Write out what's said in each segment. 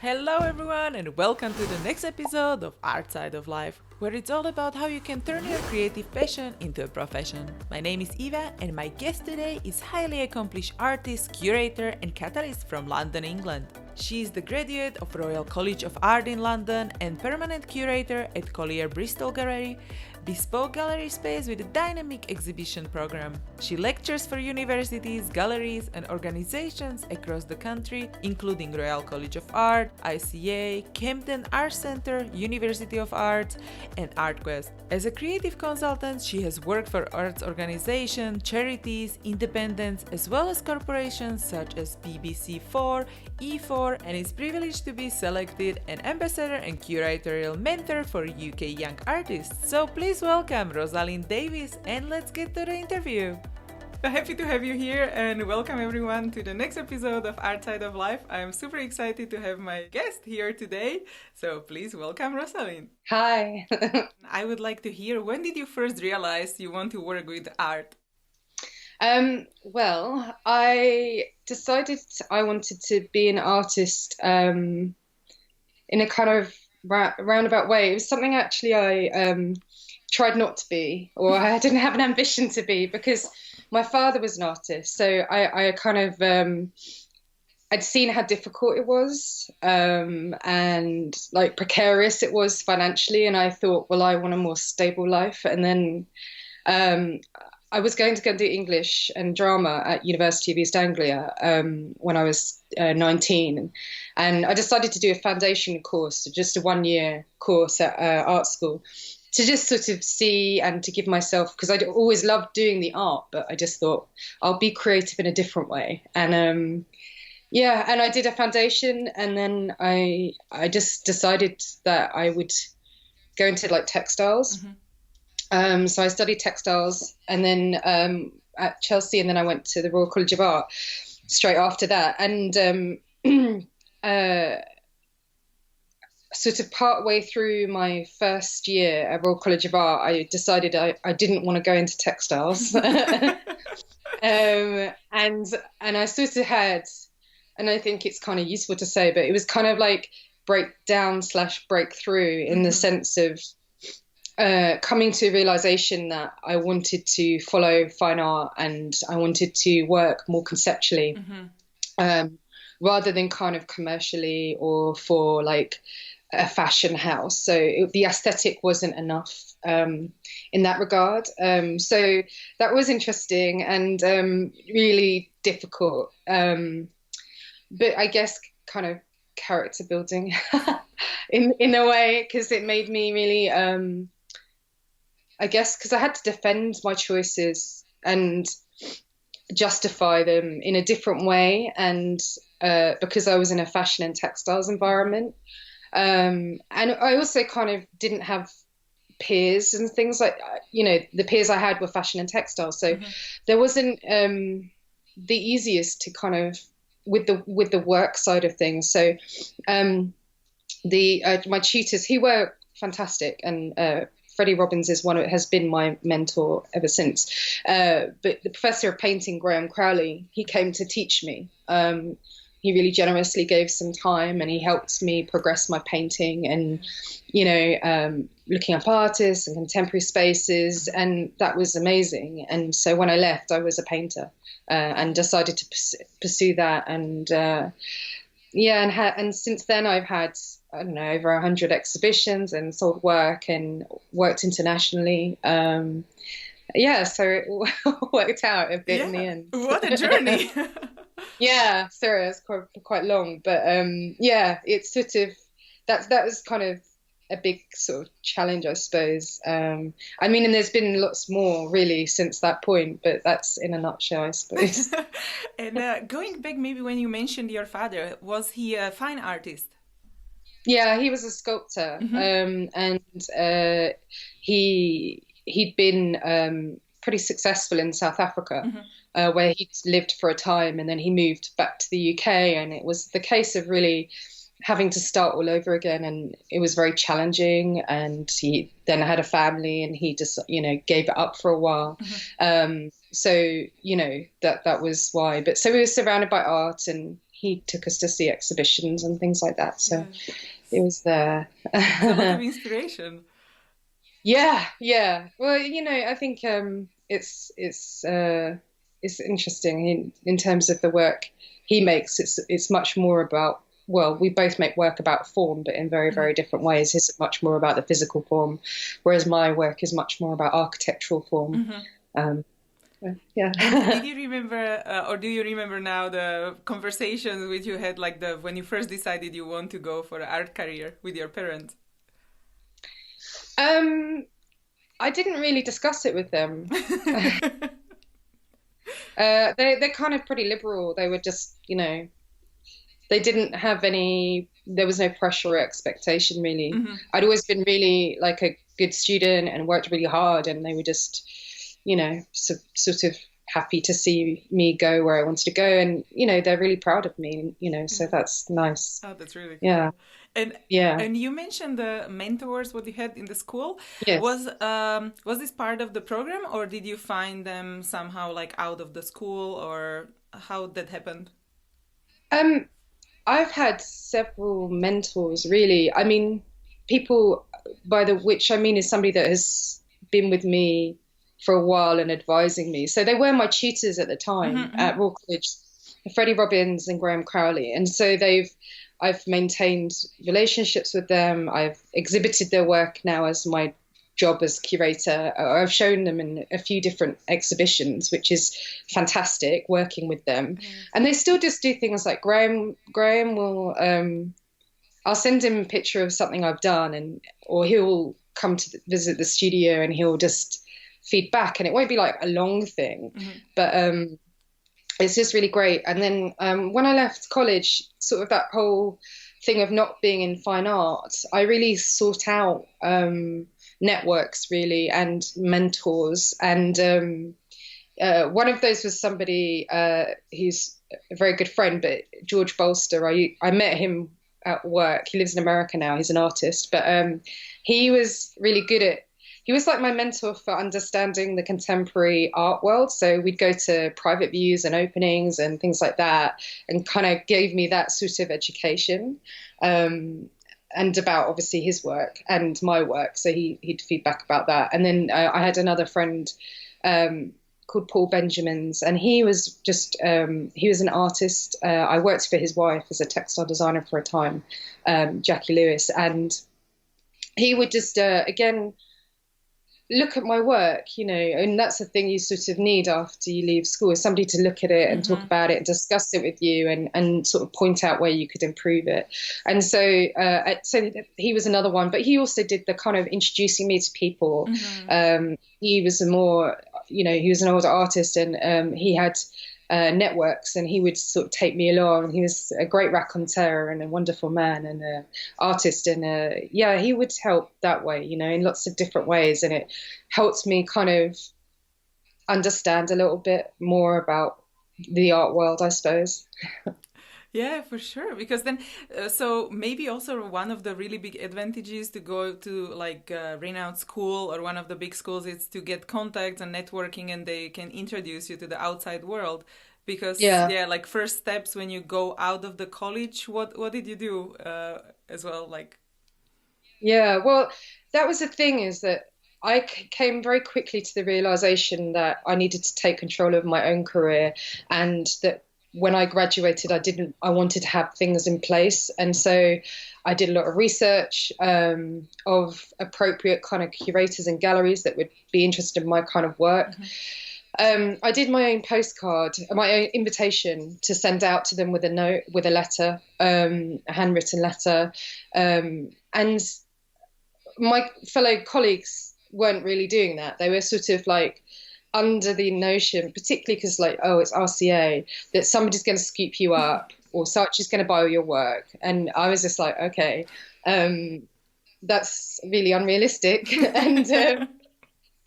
Hello everyone and welcome to the next episode of Art Side of Life, where it's all about how you can turn your creative passion into a profession. My name is Eva and my guest today is highly accomplished artist, curator and catalyst from London, England. She is the graduate of Royal College of Art in London and permanent curator at Collyer Bristow Gallery, bespoke gallery space with a dynamic exhibition program. She lectures for universities, galleries and organizations across the country, including Royal College of Art, ICA, Camden Art Center, University of Arts and ArtQuest. As a creative consultant, she has worked for arts organizations, charities, independents, as well as corporations such as BBC4, E4, and is privileged to be selected an ambassador and curatorial mentor for UK young artists. So please welcome Rosalind Davis and let's get to the interview. Happy to have you here and welcome everyone to the next episode of Art Side of Life. I am super excited to have my guest here today. So please welcome Rosalind. Hi. I would like to hear, when did you first realize you want to work with art? Well, I decided I wanted to be an artist in a kind of roundabout way. It was something actually I tried not to be, or I didn't have an ambition to be, because my father was an artist. So I kind of, I'd seen how difficult it was and like precarious it was financially. And I thought, well, I want a more stable life. And then I was going to go and do English and drama at University of East Anglia when I was 19. And I decided to do a foundation course, just a 1-year course at art school, to just sort of see and to give myself, because I'd always loved doing the art, but I just thought I'll be creative in a different way. And and I did a foundation, and then I just decided that I would go into like textiles. Mm-hmm. So I studied textiles and then at Chelsea, and then I went to the Royal College of Art straight after that. And sort of part way through my first year at Royal College of Art, I decided I didn't want to go into textiles. And I sort of had, and I think it's kind of useful to say, but it was kind of like breakdown/breakthrough in the sense of coming to a realization that I wanted to follow fine art and I wanted to work more conceptually, rather than kind of commercially or for like a fashion house. So the aesthetic wasn't enough in that regard. So that was interesting and really difficult. But I guess kind of character building in a way, because it made me really, I guess, because I had to defend my choices and justify them in a different way. And because I was in a fashion and textiles environment. And I also kind of didn't have peers and things like, the peers I had were fashion and textiles. So there wasn't the easiest to kind of, with the work side of things. So my tutors, who were fantastic, and Freddie Robbins has been my mentor ever since. But the professor of painting, Graham Crowley, he came to teach me. He really generously gave some time, and he helped me progress my painting and, looking up artists and contemporary spaces. And that was amazing. And so when I left, I was a painter and decided to pursue that. And and since then I've had, I don't know, over 100 exhibitions and sold work and worked internationally. So it worked out a bit in the end. What a journey. Yeah, sorry, it's quite long, but it's sort of that was kind of a big sort of challenge, I suppose. And there's been lots more really since that point, but that's in a nutshell, I suppose. And going back, maybe when you mentioned your father, was he a fine artist? Yeah, he was a sculptor, and he'd been pretty successful in South Africa, where he lived for a time, and then he moved back to the UK, and it was the case of really having to start all over again, and it was very challenging. And he then had a family, and he just gave it up for a while. So that was why. But so he was surrounded by art, and he took us to see exhibitions and things like that. So Yeah. it was there. It's a lot of inspiration. Yeah, yeah. Well, I think it's interesting in terms of the work he makes. It's much more about, well, we both make work about form, but in very, Mhm. very different ways. His is much more about the physical form, whereas my work is much more about architectural form. Mhm. Um, yeah. And did you remember, or do you remember now the conversations which you had, like the when you first decided you want to go for an art career with your parents? Um, I didn't really discuss it with them. They're kind of pretty liberal. They were just, they didn't have any, there was no pressure or expectation really. Mhm. I'd always been really like a good student and worked really hard, and they were just, sort of happy to see me go where I wanted to go. And, they're really proud of me, so that's nice. Oh, that's really Yeah. cool. And Yeah. and you mentioned the mentors what you had in the school. Yes. Was this part of the program, or did you find them somehow like out of the school, or how that happened? Um, I've had several mentors, really. I mean, people, by the which I mean is somebody that has been with me for a while and advising me. So they were my tutors at the Hmm. time Hmm. at Royal College, Freddie Robbins and Graham Crowley. And so I've maintained relationships with them. I've exhibited their work now as my job as curator. I've shown them in a few different exhibitions, which is fantastic working with them. And they still just do things like Graham will I'll send him a picture of something I've done, or he'll come to visit the studio and he'll just feed back, and it won't be like a long thing, Hmm. but it's just really great. And then when I left college, sort of that whole thing of not being in fine art, I really sought out networks really and mentors. And one of those was somebody who's a very good friend, but George Bolster. I met him at work. He lives in America now. He's an artist, but he was really good at. He was like my mentor for understanding the contemporary art world. So we'd go to private views and openings and things like that, and kind of gave me that sort of education, and about obviously his work and my work. So he'd feedback about that. And then I had another friend called Paul Benjamins, and he was an artist. I worked for his wife as a textile designer for a time, Jackie Lewis, and he would just again look at my work, and that's the thing you sort of need after you leave school, is somebody to look at it and talk Hmm. about it and discuss it with you, and sort of point out where you could improve it. And so he was another one, but he also did the kind of introducing me to people. Hmm. He was he was an older artist, and he had networks, and he would sort of take me along. He was a great raconteur and a wonderful man and an artist, and yeah, he would help that way, in lots of different ways, and it helped me kind of understand a little bit more about the art world, I suppose. Yeah, for sure. Because then, so maybe also one of the really big advantages to go to like a renowned school or one of the big schools is to get contacts and networking, and they can introduce you to the outside world. Because Yeah. yeah, like first steps when you go out of the college, what did you do as well? Like, Yeah, well, that was the thing, is that came very quickly to the realization that I needed to take control of my own career, and that when I graduated, I wanted to have things in place. And so I did a lot of research of appropriate kind of curators and galleries that would be interested in my kind of work. mhm. I did my own postcard, my own invitation to send out to them with a note, with a letter, a handwritten letter. And my fellow colleagues weren't really doing that. They were sort of like under the notion, particularly because like, oh, it's RCA, that somebody's going to scoop you up or Saatchi's going to buy all your work. And I was just like, okay, that's really unrealistic.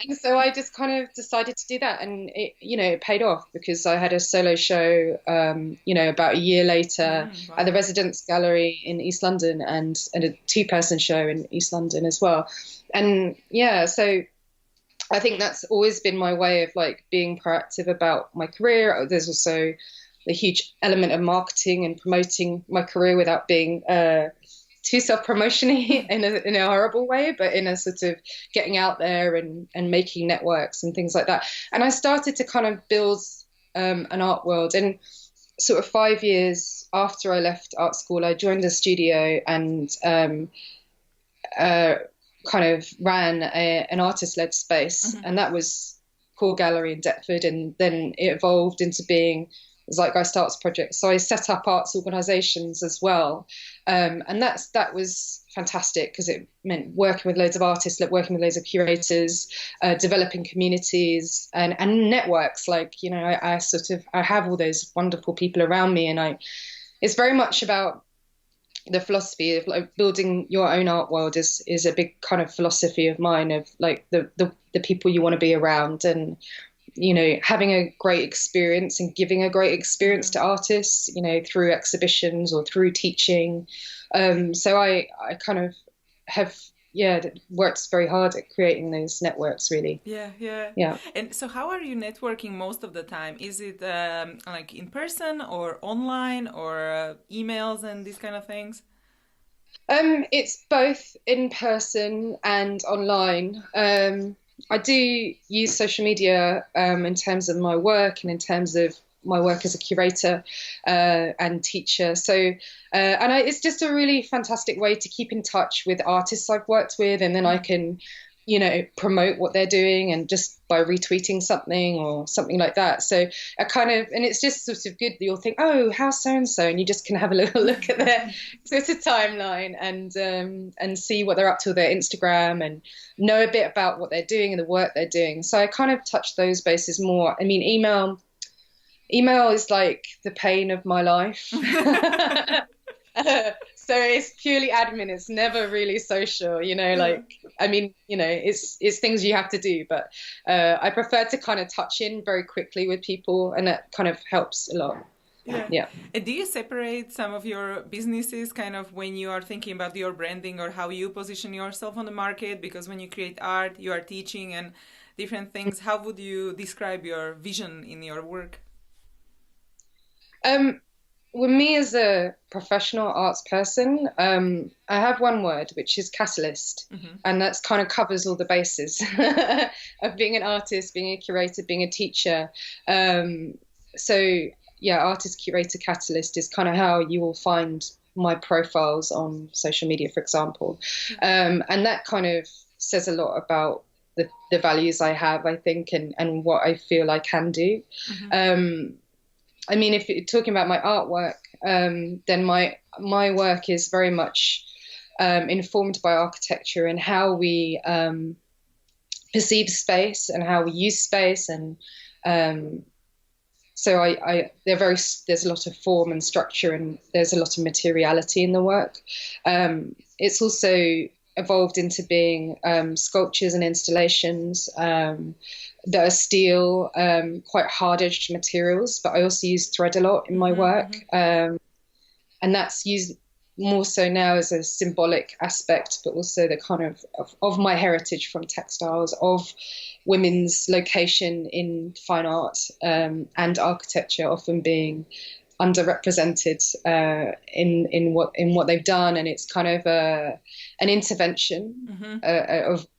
And so I just kind of decided to do that, and it paid off, because I had a solo show, about a year later Mm, at the wow. Residence Gallery in East London, and a two-person show in East London as well. And yeah, so I think that's always been my way of like being proactive about my career. There's also the huge element of marketing and promoting my career without being too self-promotion-y in a horrible way, but in a sort of getting out there and making networks and things like that. And I started to kind of build an art world. And sort of 5 years after I left art school, I joined a studio and kind of ran an artist-led space. And that was Curator Gallery in Deptford. And then it evolved into being Zeitgeist Arts Project. So I set up arts organisations as well. And that was fantastic because it meant working with loads of artists, like working with loads of curators, developing communities and networks. Like, you know, I have all those wonderful people around me, and it's very much about the philosophy of like building your own art world is a big kind of philosophy of mine, of like the people you want to be around, and you know, having a great experience and giving a great experience to artists, you know, through exhibitions or through teaching. So I kind of have, worked very hard at creating those networks, really. Yeah. And so how are you networking most of the time? Is it like in person or online or emails and these kind of things? It's both in person and online. I do use social media in terms of my work and in terms of my work as a curator and teacher. So, it's just a really fantastic way to keep in touch with artists I've worked with, and then I can, you know, promote what they're doing and just by retweeting something or something like that. So I kind of, and it's just sort of good that you'll think, oh, how's so-and-so? And you just can have a little look at their Twitter timeline and see what they're up to, their Instagram, and know a bit about what they're doing and the work they're doing. So I kind of touch those bases more. I mean, email is like the pain of my life. So it's purely admin. It's never really social, you know, like, I mean, you know, it's things you have to do, but I prefer to kind of touch in very quickly with people, and that kind of helps a lot. Yeah. And do you separate some of your businesses kind of when you are thinking about your branding or how you position yourself on the market? Because when you create art, you are teaching and different things. How would you describe your vision in your work? With me as a professional arts person, I have one word, which is catalyst. And that's kind of covers all the bases of being an artist, being a curator, being a teacher. So yeah, artist, curator, catalyst is kind of how you will find my profiles on social media, for example. And that kind of says a lot about the values I have, I think, and what I feel I can do. I mean, if you're talking about my artwork, then my work is very much informed by architecture and how we perceive space and how we use space, and so there's a lot of form and structure, and there's a lot of materiality in the work. It's also evolved into being sculptures and installations that are steel, quite hard-edged materials, but I also use thread a lot in my work. And that's used more so now as a symbolic aspect, but also the kind of my heritage from textiles, of women's location in fine art and architecture often being underrepresented in what they've done, and it's kind of an intervention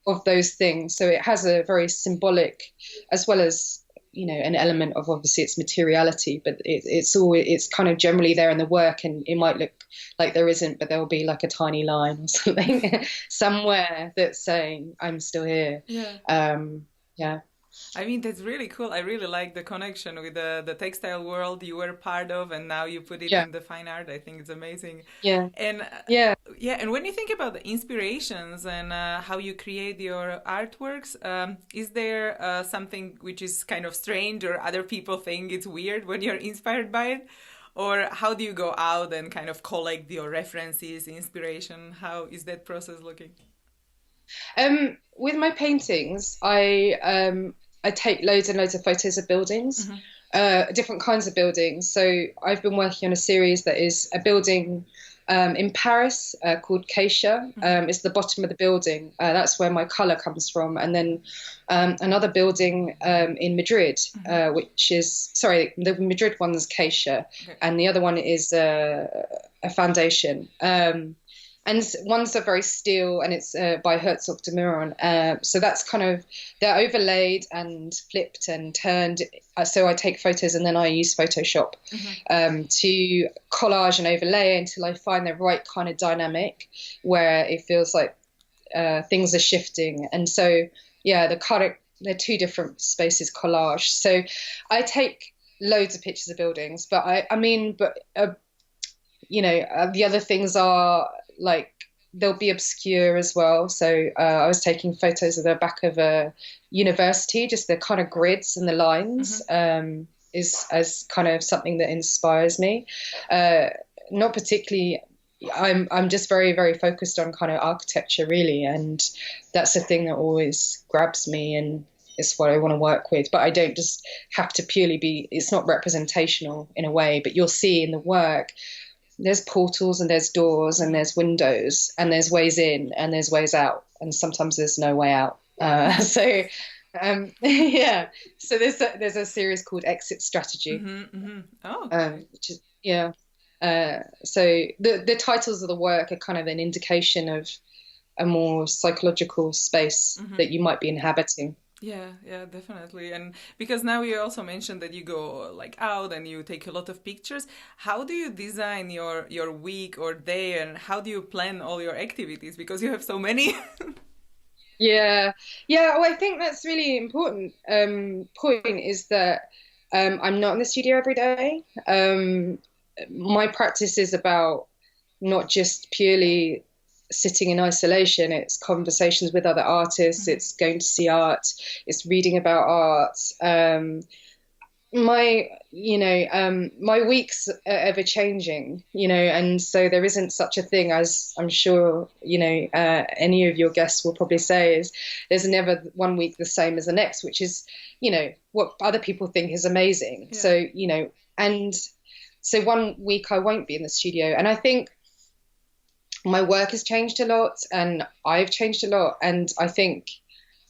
of those things. So it has a very symbolic, as well as, you know, an element of obviously its materiality, but it's kind of generally there in the work, and it might look like there isn't, but there will be like a tiny line or something somewhere that's saying I'm still here. Yeah. I mean, that's really cool. I really like the connection with the textile world you were part of, and now you put it in the fine art. I think it's amazing. And when you think about the inspirations and how you create your artworks, is there something which is kind of strange, or other people think it's weird when you're inspired by it? Or how do you go out and kind of collect your references, inspiration? How is that process looking? With my paintings, I take loads and loads of photos of buildings, different kinds of buildings. So I've been working on a series that is a building in Paris called Acacia. It's the bottom of the building. That's where my colour comes from. And then another building in Madrid, which is, sorry, the Madrid one's Acacia, and the other one is a foundation. And one's a very steel, and it's by Herzog de Meuron. So that's kind of, they're overlaid and flipped and turned. So I take photos and then I use Photoshop to collage and overlay until I find the right kind of dynamic where it feels like things are shifting. And so, yeah, they're two different spaces collage. So I take loads of pictures of buildings, but the other things are, like, they'll be obscure as well. So I was taking photos of the back of a university, just the kind of grids and the lines is as kind of something that inspires me. Not particularly, I'm just very, very focused on kind of architecture, really, and that's the thing that always grabs me, and it's what I want to work with. But I don't just have to purely be, it's not representational in a way, but you'll see in the work, there's portals and there's doors and there's windows and there's ways in and there's ways out, and sometimes there's no way out. Yeah. So there's a series called Exit Strategy. Oh, which is, yeah. So the titles of the work are kind of an indication of a more psychological space that you might be inhabiting. Yeah, definitely. And because now you also mentioned that you go like out and you take a lot of pictures. How do you design your week or day, and how do you plan all your activities? Because you have so many. Yeah. Well, I think that's really important. Point is that I'm not in the studio every day. My practice is about not just purely sitting in isolation. It's conversations with other artists. It's going to see art. It's reading about art. My weeks are ever changing, and so there isn't such a thing as, I'm sure, any of your guests will probably say, is there's never one week the same as the next, which is, what other people think is amazing. Yeah. So, and so one week I won't be in the studio. And I think my work has changed a lot and I've changed a lot. And I think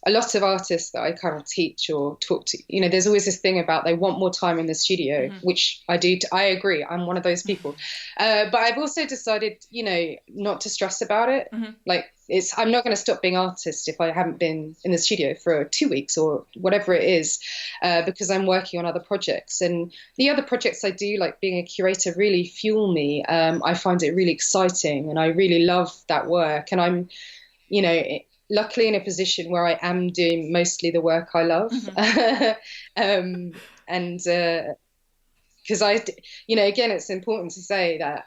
a lot of artists that I kind of teach or talk to, there's always this thing about they want more time in the studio, which I do. I agree. I'm one of those people. But I've also decided, not to stress about it. Like I'm not going to stop being artist if I haven't been in the studio for 2 weeks or whatever it is, because I'm working on other projects. And the other projects I do, like being a curator, really fuel me. I find it really exciting and I really love that work. And I'm, luckily in a position where I am doing mostly the work I love. And because again, it's important to say that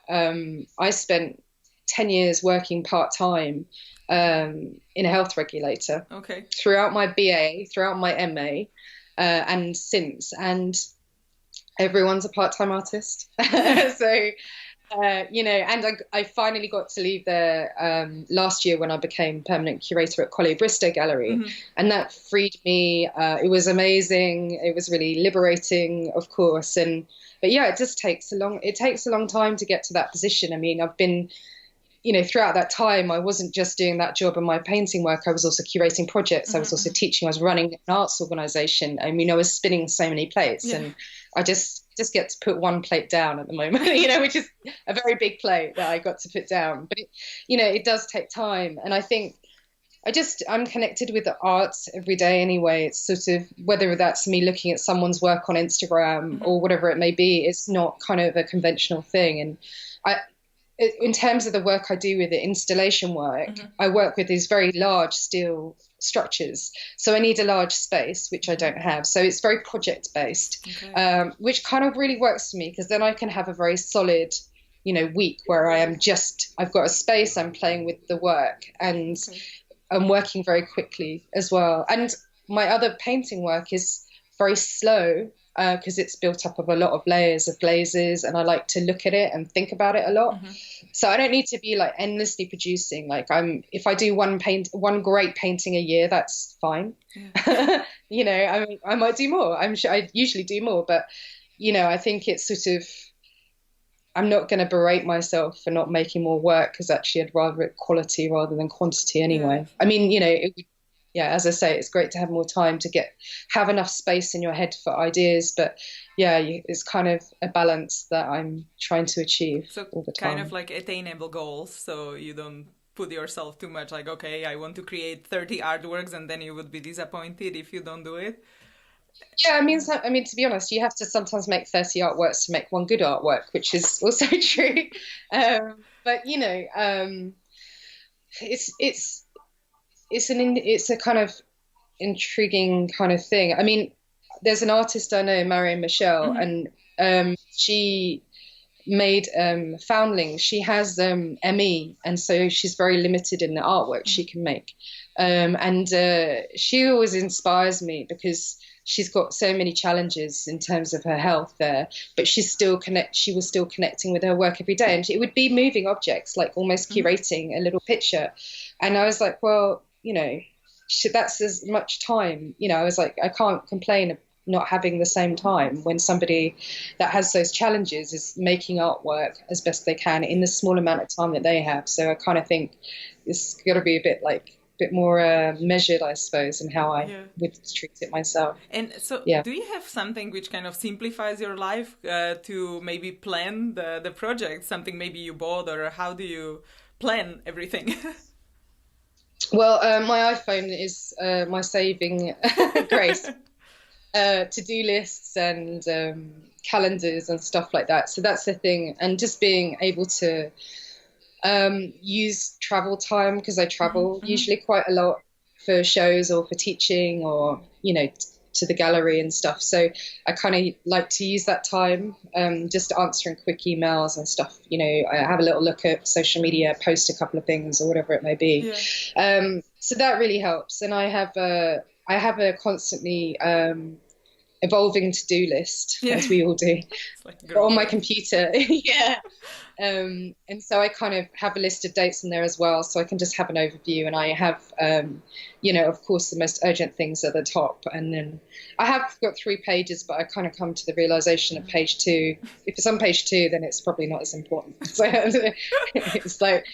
I spent 10 years working part-time in a health regulator. Okay. Throughout my BA, throughout my MA, and since. And everyone's a part-time artist. So... and I finally got to leave there last year when I became permanent curator at Collyer Bristow Gallery, and that freed me. It was amazing. It was really liberating, of course. But yeah, it takes a long time to get to that position. I mean, I've been, throughout that time, I wasn't just doing that job and my painting work. I was also curating projects. I was also teaching. I was running an arts organisation. I mean, I was spinning so many plates, and I just get to put one plate down at the moment, which is a very big plate that I got to put down. But it does take time, and I think I'm connected with the arts every day anyway. It's sort of, whether that's me looking at someone's work on Instagram or whatever it may be, it's not kind of a conventional thing. And in terms of the work I do with the installation work, I work with these very large steel structures. So I need a large space, which I don't have. So it's very project based, which kind of really works for me, because then I can have a very solid, week where I've got a space, I'm playing with the work, and I'm working very quickly as well. And my other painting work is very slow, because it's built up of a lot of layers of glazes, and I like to look at it and think about it a lot. So I don't need to be like endlessly producing. Like if I do one great painting a year, that's fine. I mean, I might do more. I'm sure I usually do more, but I think it's sort of, I'm not going to berate myself for not making more work, because actually I'd rather it quality rather than quantity Yeah. anyway. I mean, you know, yeah, as I say, it's great to have more time to have enough space in your head for ideas, but yeah, it's kind of a balance that I'm trying to achieve So all the kind of time. like attainable goals, so you don't put yourself too much like, okay, I want to create 30 artworks, and then you would be disappointed if you don't do it. Yeah, I mean, to be honest, you have to sometimes make 30 artworks to make one good artwork, which is also true. But you know, it's it's it's a kind of intriguing kind of thing. I mean, there's an artist I know, Marion Michelle, Hmm. and she made foundlings. She has ME, and so she's very limited in the artwork she can make. And she always inspires me because she's got so many challenges in terms of her health there, but she was still connecting with her work every day, and it would be moving objects, like almost curating a little picture. And I was like, well, you know, that's as much time. You know, I was like, I can't complain not having the same time when somebody that has those challenges is making artwork as best they can in the small amount of time that they have. So I kind of think it's got to be a bit more measured, I suppose, in how I Yeah. would treat it myself. And so, Yeah. do you have something which kind of simplifies your life to maybe plan the project? Something maybe you bought, or how do you plan everything? Well, my iPhone is my saving grace. To-do lists and calendars and stuff like that. So that's the thing. And just being able to use travel time, because I Hmm. travel Hmm. usually quite a lot for shows or for teaching, or you know, to the gallery and stuff. So I kind of like to use that time just answering quick emails and stuff. You know, I have a little look at social media, post a couple of things or whatever it may be. Yeah. So that really helps. And I have a constantly evolving to-do list, Yeah. as we all do, It's like on my growing. computer. Yeah. And so I kind of have a list of dates in there as well, so I can just have an overview. And I have, you know, of course, the most urgent things at the top. And then I have got 3 pages, but I kind of come to the realization at page 2, if it's on page 2, then it's probably not as important. So it's like,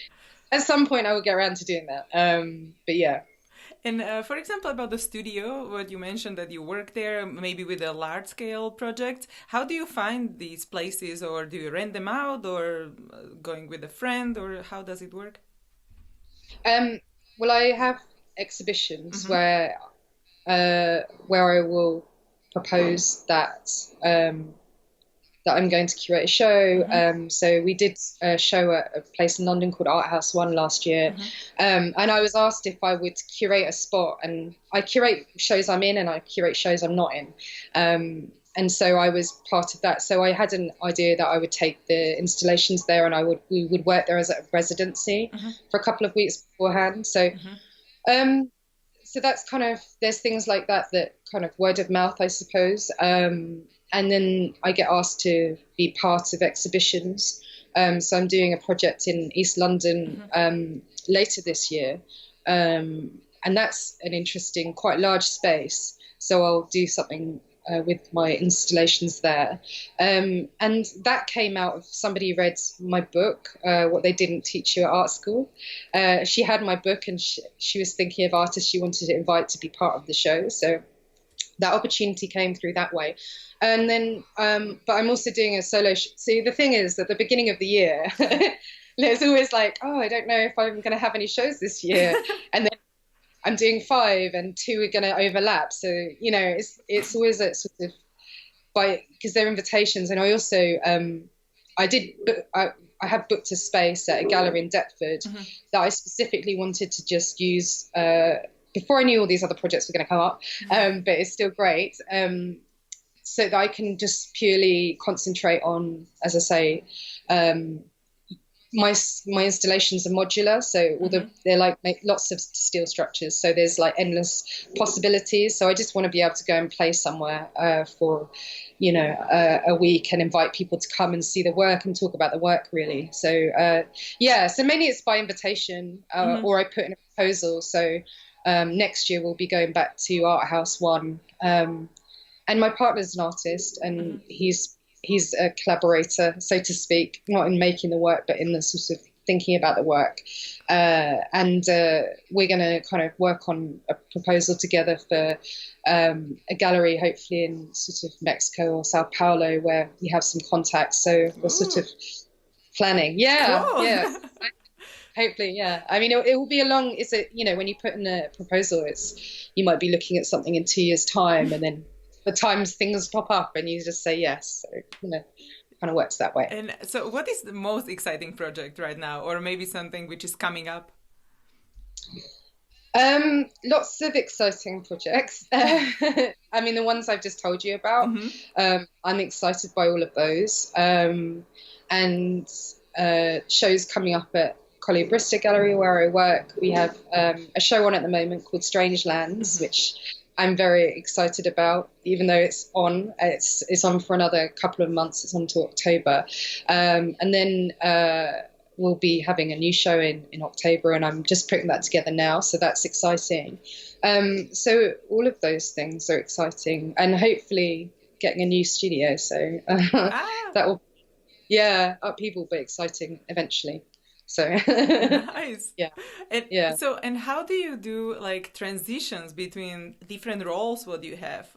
at some point I will get around to doing that. But yeah. And for example, about the studio, what you mentioned that you work there, maybe with a large scale project, how do you find these places, or do you rent them out, or going with a friend, or how does it work? Um, well, I have exhibitions Hmm. where I will propose that I'm going to curate a show. Hmm. So we did a show at a place in London called Art House One last year, Hmm. and I was asked if I would curate a spot. And I curate shows I'm in, and I curate shows I'm not in. And so I was part of that. So I had an idea that I would take the installations there, and we would work there as a residency Hmm. for a couple of weeks beforehand. So Hmm. um, so that's kind of, there's things like that kind of word of mouth, I suppose. And then I get asked to be part of exhibitions. So I'm doing a project in East London later this year. And that's an interesting, quite large space. So I'll do something with my installations there. And that came out of somebody read my book, What They Didn't Teach You at Art School. She had my book, and she was thinking of artists she wanted to invite to be part of the show. So that opportunity came through that way. And then, but I'm also doing a solo. See, the thing is, at the beginning of the year, there's always like, oh, I don't know if I'm going to have any shows this year. And then I'm doing 5, and 2 are going to overlap. So, you know, it's always a sort of, because they're invitations. And I also, I did, I have booked a space at a gallery in Deptford Hmm. that I specifically wanted to just use before I knew all these other projects were going to come up. But it's still great. So that I can just purely concentrate on, as I say, um, my installations are modular, so they're like make lots of steel structures, so there's like endless possibilities. So I just want to be able to go and play somewhere for, you know, a week, and invite people to come and see the work and talk about the work, really. So yeah, so mainly it's by invitation, Hmm. or I put in a proposal. So next year we'll be going back to Art House One, and my partner's an artist, and Hmm. he's a collaborator, so to speak, not in making the work, but in the sort of thinking about the work. And we're going to kind of work on a proposal together for a gallery, hopefully in sort of Mexico or Sao Paulo, where we have some contacts. So we're sort of planning. Yeah, Cool. yeah. Hopefully, yeah. I mean, it will be a long. It's a when you put in a proposal, you might be looking at something in 2 years' time, and then the times things pop up, and you just say yes. So kind of works that way. And so, what is the most exciting project right now, or maybe something which is coming up? Lots of exciting projects. I mean, the ones I've just told you about. Mm-hmm. I'm excited by all of those. And shows coming up at Collyer Bristow Gallery where I work. We have a show on at the moment called Strange Lands, mm-hmm. which I'm very excited about, even though it's on for another couple of months. It's on to October. And then we'll be having a new show in October, and I'm just putting that together now. So that's exciting. So all of those things are exciting, and hopefully getting a new studio. So that will, upheaval, but exciting eventually. So nice. Yeah. And so, and how do you do like transitions between different roles? What do you have?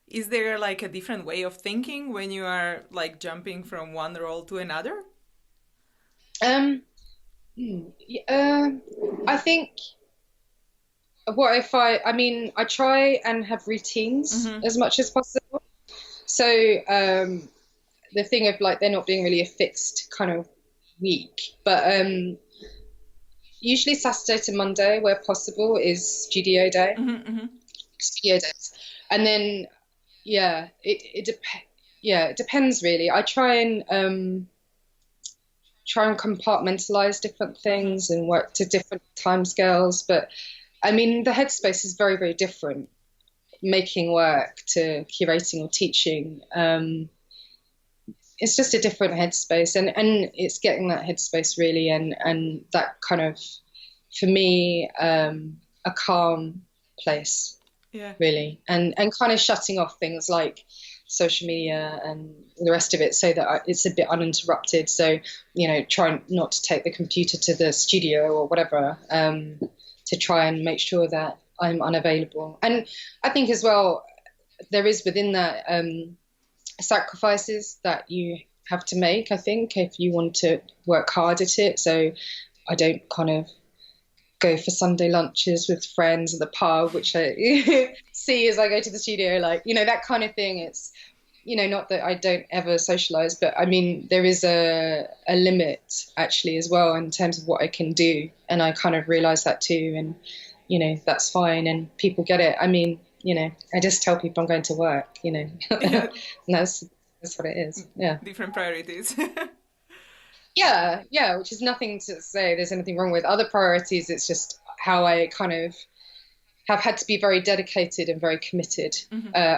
Is there like a different way of thinking when you are like jumping from one role to another? I think what I find, I mean, I try and have routines mm-hmm. as much as possible. So the thing of like there not being really a fixed kind of week, but usually Saturday to Monday, where possible, is studio day. Mm-hmm, mm-hmm. Studio days, and then it depends really. I try and compartmentalize different things and work to different timescales. But I mean, the headspace is very, very different. Making work to curating or teaching. It's just a different headspace, and it's getting that headspace really, and that kind of, for me, a calm place, really, and kind of shutting off things like social media and the rest of it, so that it's a bit uninterrupted. So trying not to take the computer to the studio or whatever, to try and make sure that I'm unavailable. And I think as well, there is within that sacrifices that you have to make, I think, if you want to work hard at it. So I don't kind of go for Sunday lunches with friends at the pub, which I see as I go to the studio, like, that kind of thing. It's, not that I don't ever socialize, but I mean, there is a limit actually as well in terms of what I can do. And I kind of realize that too. And, that's fine. And people get it. I mean, I just tell people I'm going to work, and that's what it is. Yeah. Different priorities. Yeah, which is nothing to say there's anything wrong with other priorities. It's just how I kind of have had to be very dedicated and very committed, mm-hmm.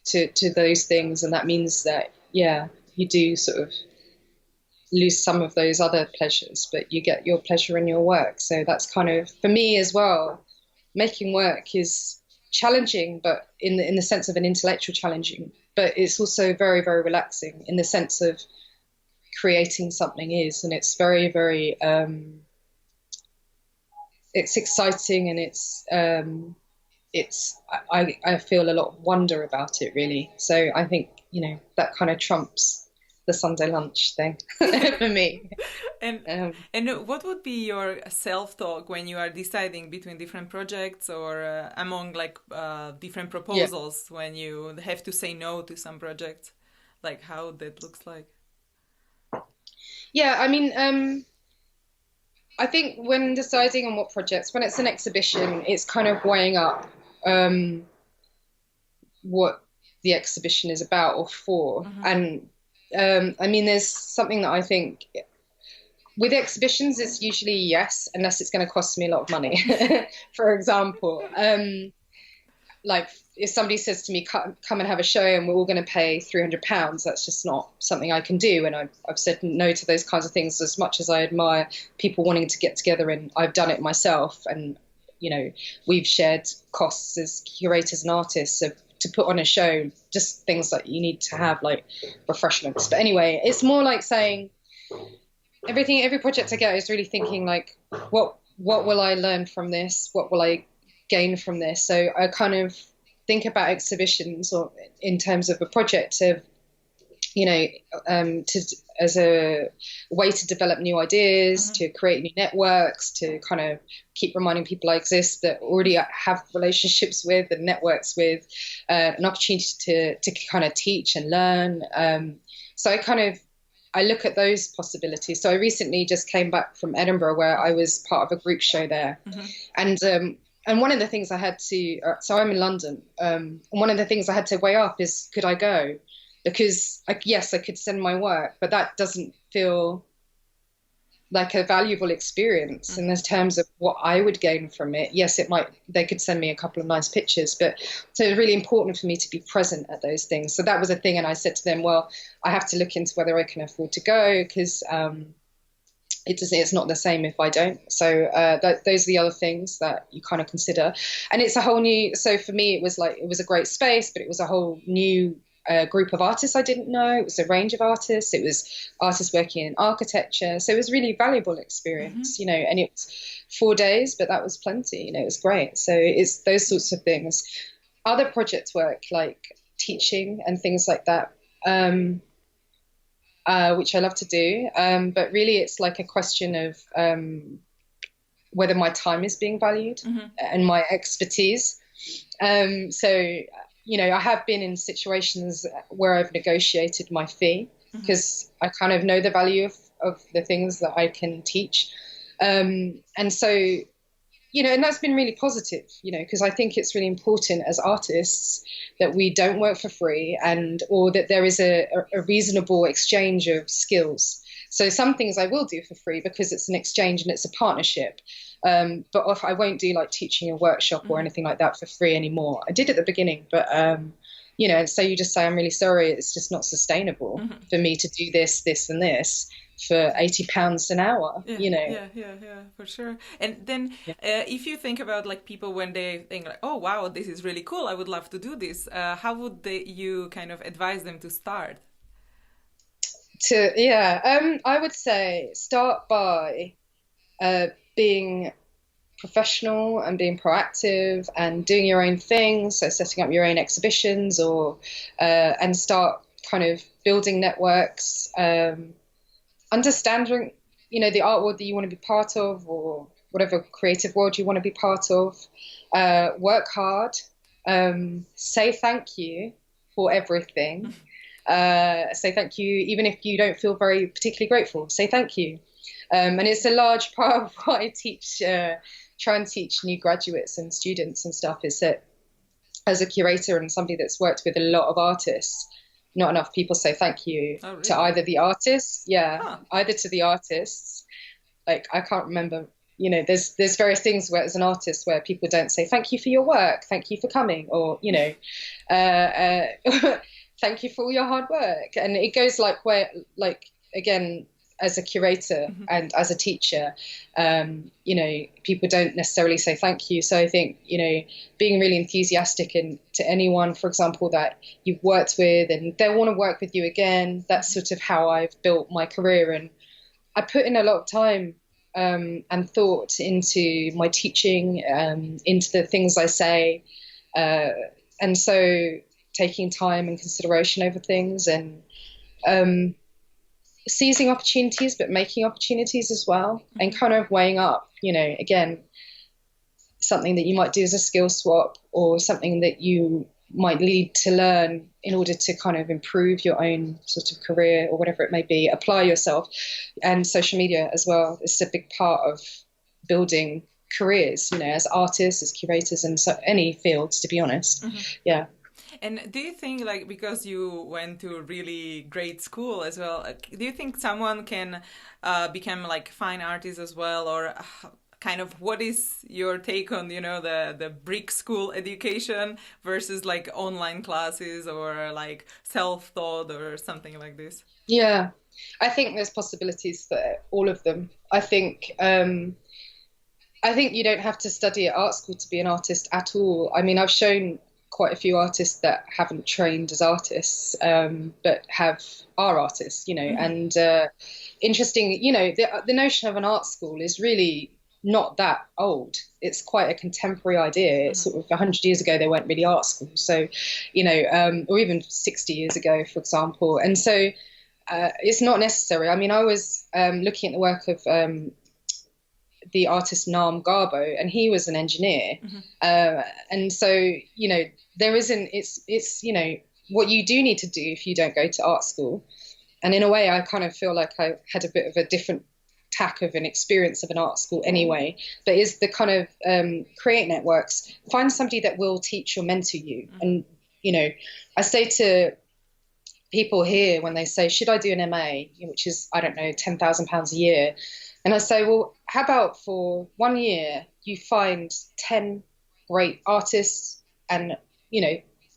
To those things. And that means that, you do sort of lose some of those other pleasures, but you get your pleasure in your work. So that's kind of, for me as well, making work is challenging, but in the sense of an intellectual challenging, but it's also very, very relaxing in the sense of creating something is, and it's very, very it's exciting, and I feel a lot of wonder about it really. So I think that kind of trumps the Sunday lunch thing for me. And what would be your self-talk when you are deciding between different projects, or among like different proposals, when you have to say no to some projects, like how that looks like? Yeah, I mean, I think when deciding on what projects, when it's an exhibition, it's kind of weighing up what the exhibition is about or for. Mm-hmm. And I mean, there's something that I think with exhibitions, it's usually yes, unless it's going to cost me a lot of money. For example, like if somebody says to me, come and have a show and we're all going to pay £300, that's just not something I can do. And I've said no to those kinds of things, as much as I admire people wanting to get together, and I've done it myself. And, we've shared costs as curators and artists of to put on a show, just things that you need to have, like refreshments. But anyway, it's more like saying every project I get is really thinking like, what will I learn from this? What will I gain from this? So I kind of think about exhibitions or in terms of a project of, as a way to develop new ideas, to create new networks, to kind of keep reminding people I exist that already have relationships with and networks with, an opportunity to kind of teach and learn. So I look at those possibilities. So I recently just came back from Edinburgh, where I was part of a group show there, and one of the things I had to, so I'm in London, and one of the things I had to weigh up is, could I go? Because yes, I could send my work, but that doesn't feel like a valuable experience in the terms of what I would gain from it. Yes, they could send me a couple of nice pictures, but so it's really important for me to be present at those things. So that was a thing. And I said to them, well, I have to look into whether I can afford to go, because it's not the same if I don't. So those are the other things that you kind of consider. And it's a whole new, so for me, it was a great space, but it was a whole new group of artists I didn't know. It was a range of artists. It was artists working in architecture. So it was a really valuable experience, and it was 4 days, but that was plenty, it was great. So it's those sorts of things. Other project work like teaching and things like that, which I love to do. But really it's like a question of whether my time is being valued and my expertise. So I have been in situations where I've negotiated my fee because I kind of know the value of the things that I can teach. And so, and that's been really positive, because I think it's really important as artists that we don't work for free or that there is a reasonable exchange of skills. So some things I will do for free because it's an exchange and it's a partnership. But I won't do like teaching a workshop or anything like that for free anymore. I did at the beginning, but so you just say, I'm really sorry, it's just not sustainable for me to do this, and this for £80 an hour. Yeah, for sure. And then if you think about like people when they think like, oh wow, this is really cool, I would love to do this, how would you kind of advise them to start? I would say start by being professional and being proactive and doing your own things. So setting up your own exhibitions and start kind of building networks, understanding, the art world that you want to be part of or whatever creative world you want to be part of. Work hard, say thank you for everything. Say thank you, even if you don't feel very particularly grateful, say thank you. And it's a large part of what I try and teach new graduates and students and stuff, is that as a curator and somebody that's worked with a lot of artists, not enough people say thank you to either the artists. Either to the artists. Like, I can't remember, there's various things where as an artist where people don't say thank you for your work, thank you for coming, or, thank you for all your hard work. And it goes again, as a curator and as a teacher, people don't necessarily say thank you. So I think, being really enthusiastic and to anyone, for example, that you've worked with and they want to work with you again, that's sort of how I've built my career. And I put in a lot of time and thought into my teaching, into the things I say. And so taking time and consideration over things and seizing opportunities, but making opportunities as well, and kind of weighing up, again, something that you might do as a skill swap or something that you might need to learn in order to kind of improve your own sort of career or whatever it may be, apply yourself. And social media as well is a big part of building careers, as artists, as curators, and so any fields, to be honest. Yeah. And do you think, like, because you went to a really great school as well, do you think someone can become like fine artist as well, or kind of what is your take on, the brick school education versus like online classes or like self-taught or something like this? Yeah, I think there's possibilities for all of them. I think you don't have to study at art school to be an artist at all. I mean, I've shown quite a few artists that haven't trained as artists, but are artists, and interesting, the notion of an art school is really not that old. It's quite a contemporary idea. It's sort of 100 years ago, there weren't really art schools. So, or even 60 years ago, for example. And so it's not necessary. I mean, I was looking at the work of the artist Naam Garbo, and he was an engineer. And so, there isn't, it's, what you do need to do if you don't go to art school. And in a way, I kind of feel like I had a bit of a different tack of an experience of an art school anyway, but is the kind of create networks, find somebody that will teach or mentor you. And, I say to people here when they say, should I do an MA, which is, I don't know, £10,000 a year? And I say, well, how about for 1 year, you find 10 great artists and,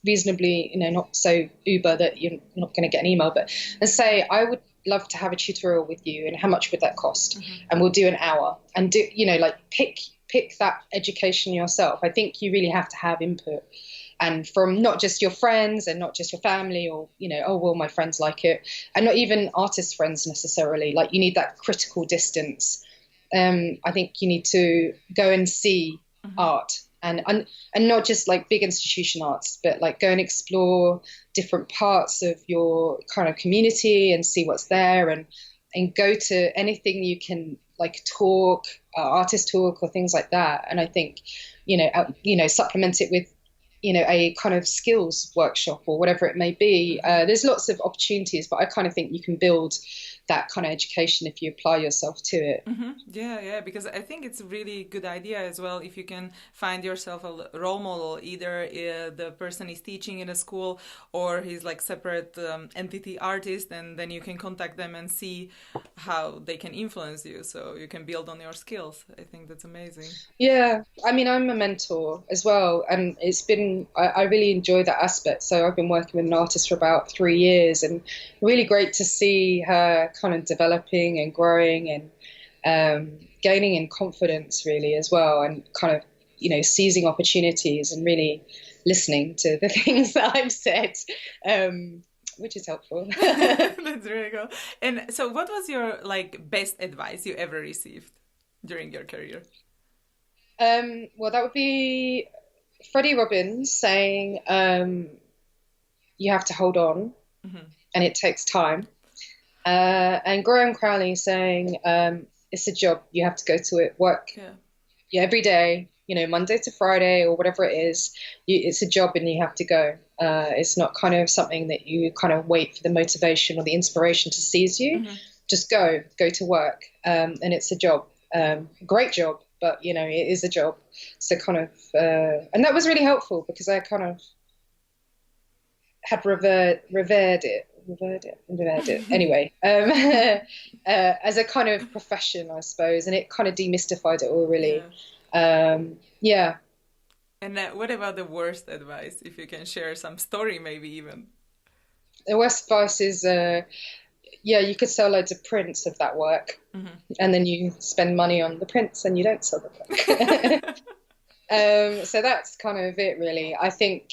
reasonably, not so uber that you're not going to get an email, but and say, I would love to have a tutorial with you, and how much would that cost? And we'll do an hour and do, pick that education yourself. I think you really have to have input, and from not just your friends and not just your family, or, oh, well, my friends like it, and not even artist friends necessarily. Like, you need that critical distance. I think you need to go and see art. And not just like big institution arts, but like go and explore different parts of your kind of community and see what's there, and go to anything you can, like talk, artist talk or things like that. And I think, supplement it with, a kind of skills workshop or whatever it may be. There's lots of opportunities, but I kind of think you can build that kind of education if you apply yourself to it. Yeah, because I think it's a really good idea as well if you can find yourself a role model. Either the person is teaching in a school, or he's like separate entity artist, and then you can contact them and see how they can influence you, so you can build on your skills. I think that's amazing. Yeah, I mean, I'm a mentor as well, and it's been, I really enjoy that aspect. So I've been working with an artist for about 3 years, and really great to see her kind of developing and growing and gaining in confidence really as well, and kind of, seizing opportunities and really listening to the things that I've said, which is helpful. That's really cool. And so what was your best advice you ever received during your career? Well, that would be Freddie Robbins saying, you have to hold on, and it takes time. And Graham Crowley saying, it's a job, you have to go to it, work every day, Monday to Friday or whatever it is. It's a job and you have to go. It's not kind of something that you kind of wait for the motivation or the inspiration to seize you. Just go to work, and it's a job, great job, but it is a job. So kind of, and that was really helpful because I kind of had revered it anyway, as a kind of profession, I suppose, and it kind of demystified it all really. Yeah. And what about the worst advice, if you can share some story, maybe even? The worst advice is you could sell loads of prints of that work, and then you spend money on the prints and you don't sell the work. So that's kind of it really. I think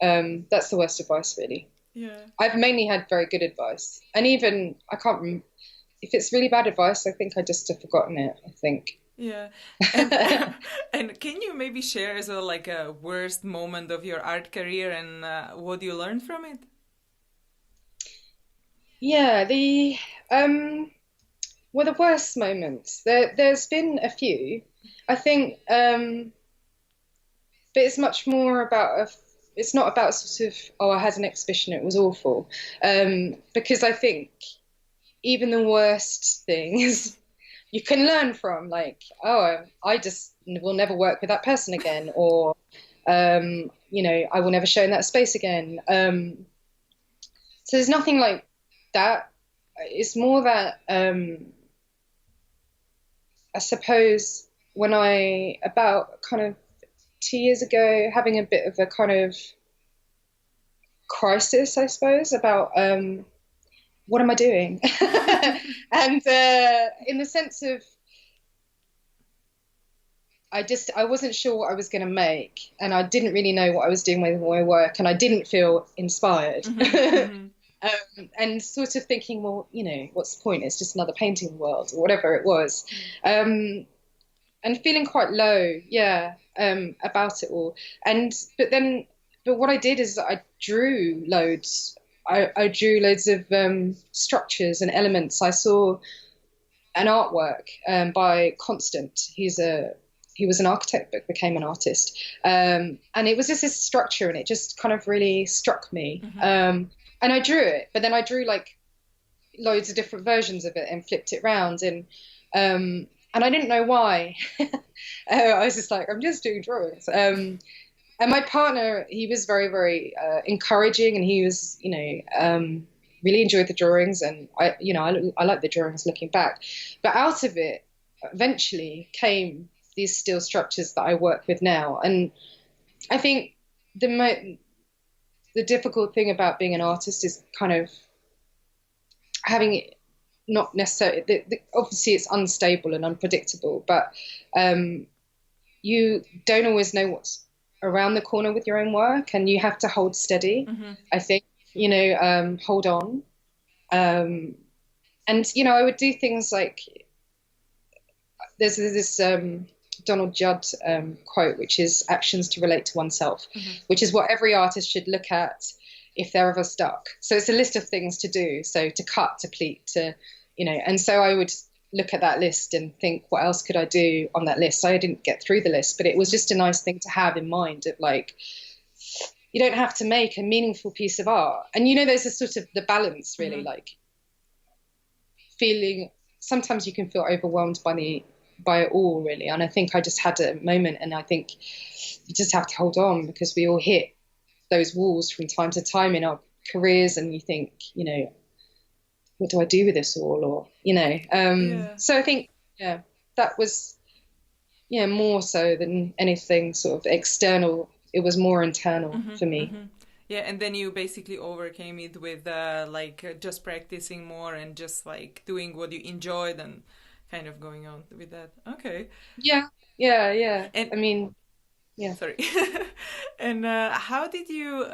that's the worst advice really. Yeah, I've mainly had very good advice, and even I can't remember if it's really bad advice. I think I just have forgotten it. I think. Yeah, and can you maybe share as well a worst moment of your art career, and what you learned from it? Yeah, the worst moments. There's been a few, I think, but it's much more about it's not about sort of, I had an exhibition, it was awful. Because I think even the worst things you can learn from, I just will never work with that person again, or, I will never show in that space again. So there's nothing like that. It's more that, I suppose about kind of 2 years ago, having a bit of a kind of crisis, I suppose, about what am I doing? And in the sense of, I wasn't sure what I was going to make, and I didn't really know what I was doing with my work, and I didn't feel inspired. And sort of thinking, well, what's the point? It's just another painting world or whatever it was. And feeling quite low, about it all. But what I did is I drew loads. I drew loads of structures and elements. I saw an artwork by Constant. He was an architect but became an artist. And it was just this structure, and it just kind of really struck me. And I drew it, but then I drew like loads of different versions of it and flipped it round. And I didn't know why. I was just like, I'm just doing drawings. And my partner, he was very, very encouraging, and he was, really enjoyed the drawings. And I like the drawings looking back. But out of it, eventually came these steel structures that I work with now. And I think the difficult thing about being an artist is kind of having it not necessarily, obviously it's unstable and unpredictable, but you don't always know what's around the corner with your own work, and you have to hold steady. I think, hold on. And, I would do things like, there's this Donald Judd quote, which is actions to relate to oneself, which is what every artist should look at if they're ever stuck. So it's a list of things to do. So to cut, to pleat, to, and so I would look at that list and think, what else could I do on that list? I didn't get through the list, but it was just a nice thing to have in mind of like, you don't have to make a meaningful piece of art. And, there's a sort of the balance really, like feeling, sometimes you can feel overwhelmed by it all really. And I think I just had a moment, and I think you just have to hold on, because we all hit those walls from time to time in our careers, and you think, what do I do with this all? Or, so I think, that was, more so than anything sort of external. It was more internal for me. Yeah, and then you basically overcame it with just practicing more and just like doing what you enjoyed and kind of going on with that. Okay. Yeah. And I mean, yeah. Sorry. And how did you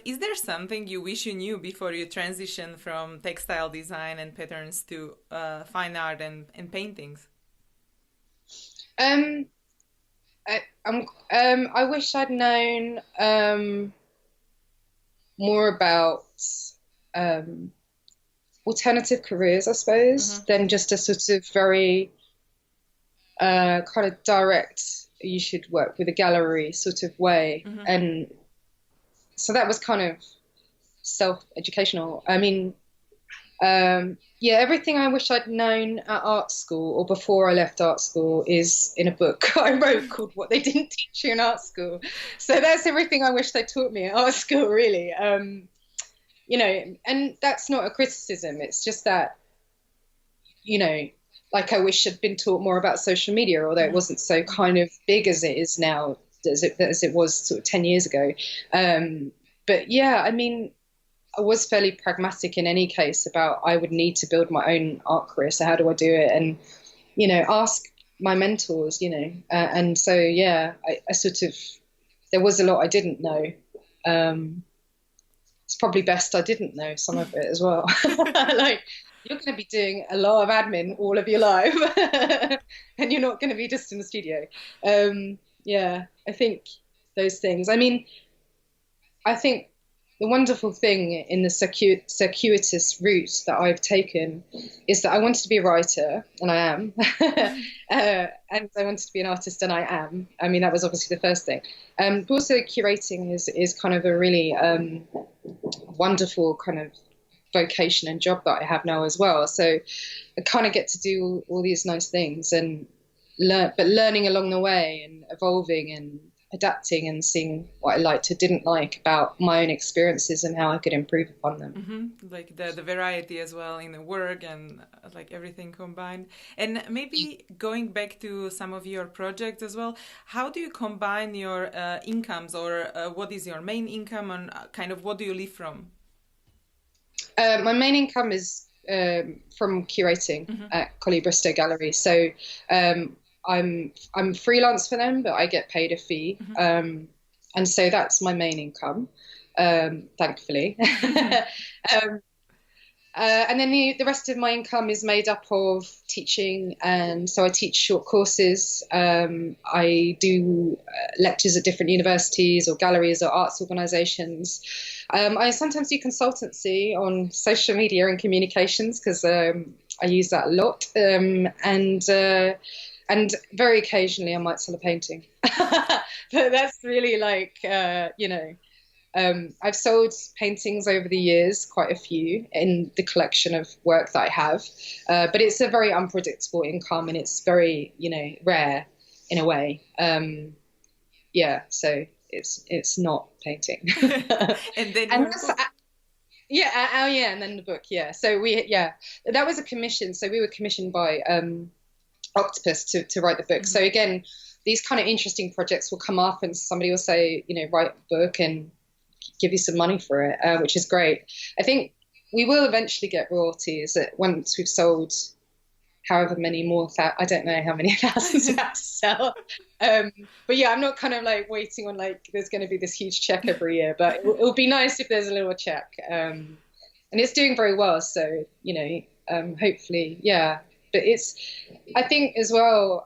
is there something you wish you knew before you transitioned from textile design and patterns to fine art and paintings? I wish I'd known more about alternative careers, I suppose, than just a sort of very kind of direct, you should work with a gallery sort of way. And so that was kind of self-educational. I mean, everything I wish I'd known at art school or before I left art school is in a book I wrote called What They Didn't Teach You in Art School. So that's everything I wish they taught me at art school, really. And that's not a criticism. It's just that, like I wish I'd been taught more about social media, although it wasn't so kind of big as it is now, as it was sort of 10 years ago. But yeah, I mean, I was fairly pragmatic in any case about I would need to build my own art career. So how do I do it? And, ask my mentors, and so, yeah, I sort of, there was a lot I didn't know. It's probably best I didn't know some of it as well. Like, you're going to be doing a lot of admin all of your life and you're not going to be just in the studio. I think those things. I mean, I think the wonderful thing in the circuitous route that I've taken is that I wanted to be a writer, and I am, and I wanted to be an artist, and I am. I mean, that was obviously the first thing. But also curating is kind of a really wonderful kind of vocation and job that I have now as well. So I kind of get to do all these nice things and learning along the way and evolving and adapting and seeing what I liked or didn't like about my own experiences and how I could improve upon them. Like the variety as well in the work and like everything combined. And maybe going back to some of your projects as well, how do you combine your incomes, or what is your main income, and kind of what do you live from? My main income is from curating at Collyer Bristow Gallery. So I'm freelance for them, but I get paid a fee. And so that's my main income, thankfully. um, and then the rest of my income is made up of teaching, and so I teach short courses. I do lectures at different universities or galleries or arts organisations. I sometimes do consultancy on social media and communications because I use that a lot. And very occasionally I might sell a painting. But that's really like, I've sold paintings over the years, quite a few, in the collection of work that I have. But it's a very unpredictable income, and it's very, rare in a way. So it's not painting. And then and and then the book. Yeah. So that was a commission. So we were commissioned by Octopus to write the book. So again, these kind of interesting projects will come up, and somebody will say, write a book and give you some money for it, which is great. I think we will eventually get royalties once we've sold however many more. I don't know how many thousands we have to sell. But yeah, I'm not kind of like waiting on like there's going to be this huge check every year. But it'll be nice if there's a little check. And it's doing very well. So hopefully, yeah. But I think as well,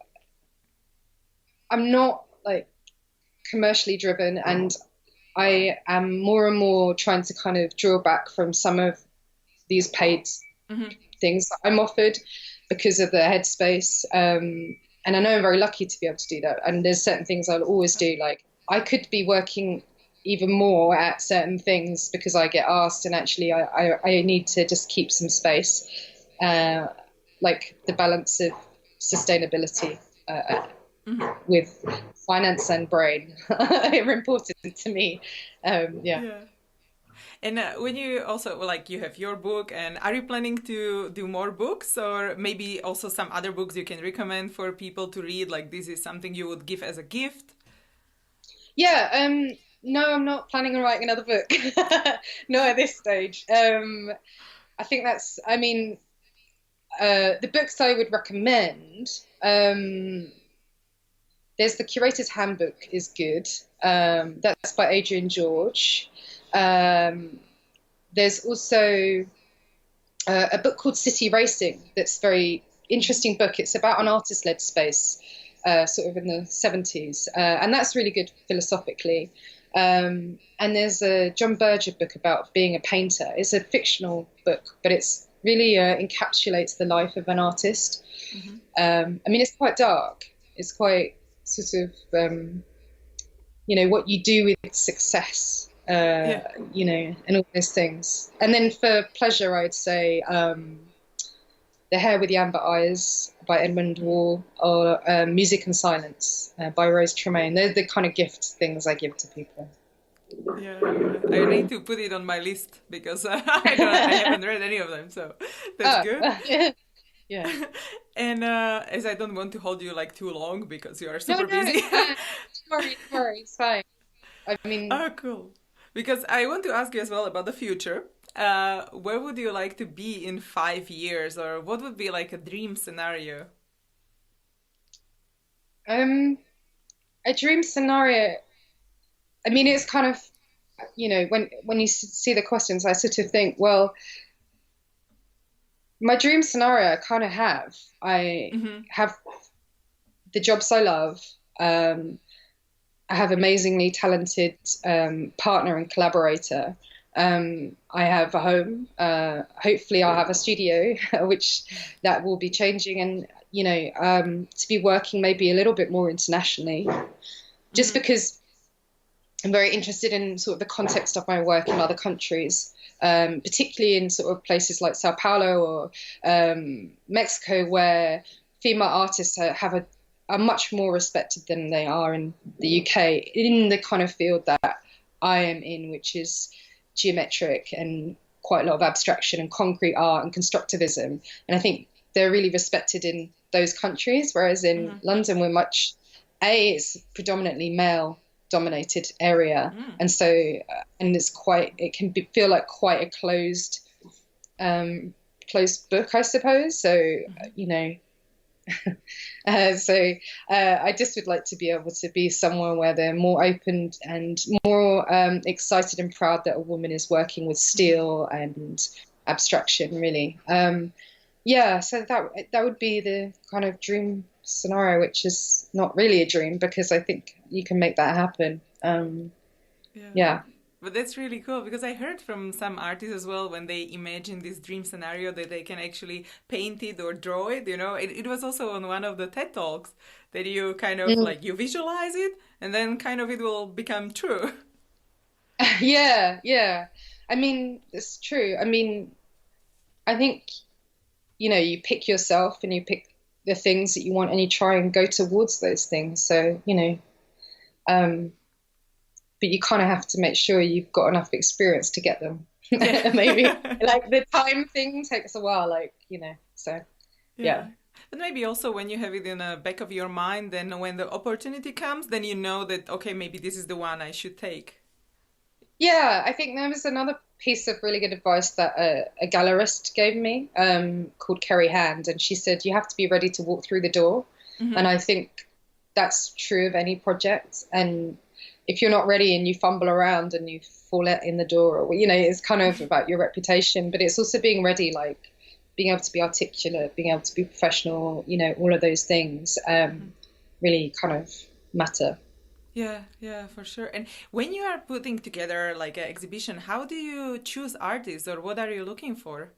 I'm not like commercially driven, and I am more and more trying to kind of draw back from some of these paid things that I'm offered because of the headspace. And I know I'm very lucky to be able to do that. And there's certain things I'll always do. Like I could be working even more at certain things because I get asked, and actually I need to just keep some space. Like the balance of sustainability with finance and brain are important to me. Yeah. And when you also, like, you have your book, and are you planning to do more books, or maybe also some other books you can recommend for people to read? Like, this is something you would give as a gift? Yeah. No, I'm not planning on writing another book. Not at this stage. I think the books I would recommend, there's the Curator's Handbook is good. That's by Adrian George. There's also a book called City Racing that's a very interesting book. It's about an artist-led space, sort of in the 70s. And that's really good philosophically. And there's a John Berger book about being a painter. It's a fictional book, but it's really encapsulates the life of an artist. It's quite dark. It's quite sort of, what you do with success, and all those things. And then for pleasure, I'd say The Hair with the Amber Eyes by Edmund Wall, or Music and Silence by Rose Tremaine. They're the kind of gift things I give to people. Yeah, I need to put it on my list because I haven't read any of them, so that's good. Yeah. And as I don't want to hold you like too long because you are super busy. Sorry, it's fine. Oh, cool. Because I want to ask you as well about the future. Where would you like to be in 5 years, or what would be like a dream scenario? A dream scenario. It's kind of, when you see the questions, I sort of think, well, my dream scenario I kind of have. I have the jobs I love. I have amazingly talented partner and collaborator. I have a home. Hopefully I'll have a studio, which that will be changing, and, to be working maybe a little bit more internationally, just because I'm very interested in sort of the context of my work in other countries, particularly in sort of places like Sao Paulo or Mexico, where female artists are much more respected than they are in the UK, in the kind of field that I am in, which is geometric and quite a lot of abstraction and concrete art and constructivism. And I think they're really respected in those countries, whereas in London it's predominantly male dominated area, and so and it can feel like quite a closed book, I suppose. So I just would like to be able to be somewhere where they're more open and more excited and proud that a woman is working with steel and abstraction, really. Yeah, so that would be the kind of dream scenario, which is not really a dream because I think you can make that happen. Yeah. Yeah. But that's really cool because I heard from some artists as well when they imagine this dream scenario that they can actually paint it or draw it, you know. It was also on one of the TED Talks that you kind of Mm. like you visualize it and then kind of it will become true. Yeah, yeah. I mean, it's true. I mean, I think, you pick yourself and you pick the things that you want and you try and go towards those things. So, um, but you kind of have to make sure you've got enough experience to get them. Maybe Yeah. like the time thing takes a while, so Yeah. yeah. But maybe also when you have it in the back of your mind, then when the opportunity comes, then you know that, okay, maybe this is the one I should take. Yeah, I think there was another piece of really good advice that a gallerist gave me called Kerry Hand, and she said you have to be ready to walk through the door. Hmm. And I think that's true of any project. And if you're not ready and you fumble around and you fall out in the door, or it's kind of about your reputation, but it's also being ready, like being able to be articulate, being able to be professional, all of those things really kind of matter. Yeah, yeah, for sure. And when you are putting together like an exhibition, how do you choose artists or what are you looking for?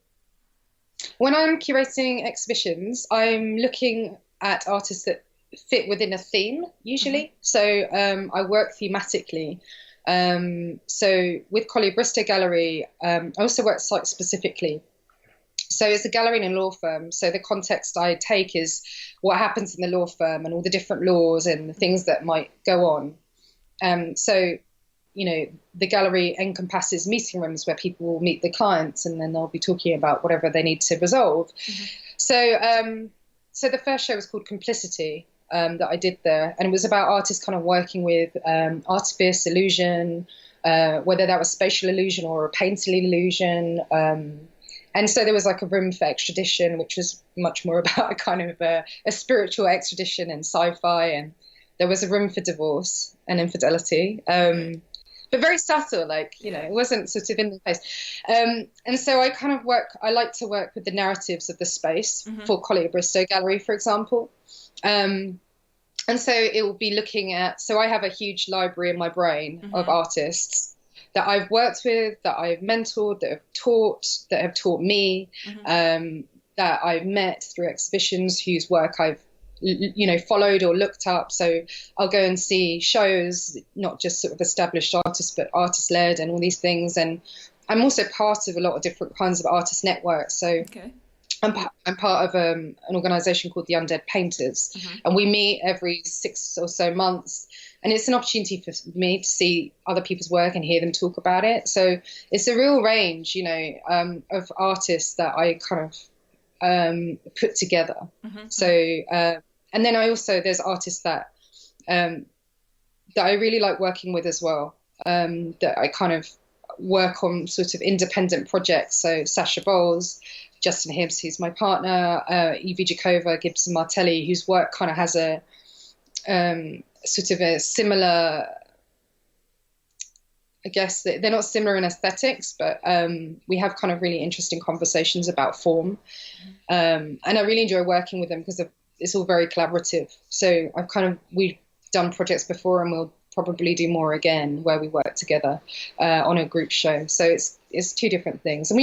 When I'm curating exhibitions, I'm looking at artists that fit within a theme Hmm. usually. So I work thematically. So with Collyer Bristow Gallery, I also work site specifically. So it's a gallery in a law firm. So the context I take is what happens in the law firm and all the different laws and the things that might go on. So the gallery encompasses meeting rooms where people will meet the clients and then they'll be talking about whatever they need to resolve. Hmm. So, so the first show was called Complicity that I did there, and it was about artists kind of working with artifice, illusion, whether that was spatial illusion or a painted illusion. And so there was like a room for extradition, which was much more about a kind of a spiritual extradition and sci-fi, and there was a room for divorce and infidelity. Okay. But very subtle, Yeah. it wasn't sort of in the face. And so I like to work with the narratives of the space Hmm. for Collyer Bristow Gallery, for example. Um, and so it will be looking at, so I have a huge library in my brain of Hmm. artists that I've worked with, that I've mentored, that have taught me, Hmm. that I've met through exhibitions, whose work I've followed or looked up. So I'll go and see shows, not just sort of established artists, but artist led and all these things. And I'm also part of a lot of different kinds of artist networks. So Okay. I'm part of an organisation called the Undead Painters, Hmm. and we meet every 6 or so months. And it's an opportunity for me to see other people's work and hear them talk about it. So it's a real range, of artists that I kind of put together. Hmm. So, and then there's artists um, that I really like working with as well. That I kind of work on sort of independent projects. So Sasha Bowles, Justin Hibbs, who's my partner, Evie Jakova, Gibson Martelli, whose work kind of has a sort of a similar. I guess they're not similar in aesthetics, but we have kind of really interesting conversations about form. And I really enjoy working with them because it's all very collaborative. So we've done projects before and we'll probably do more again where we work together on a group show. So it's two different things. And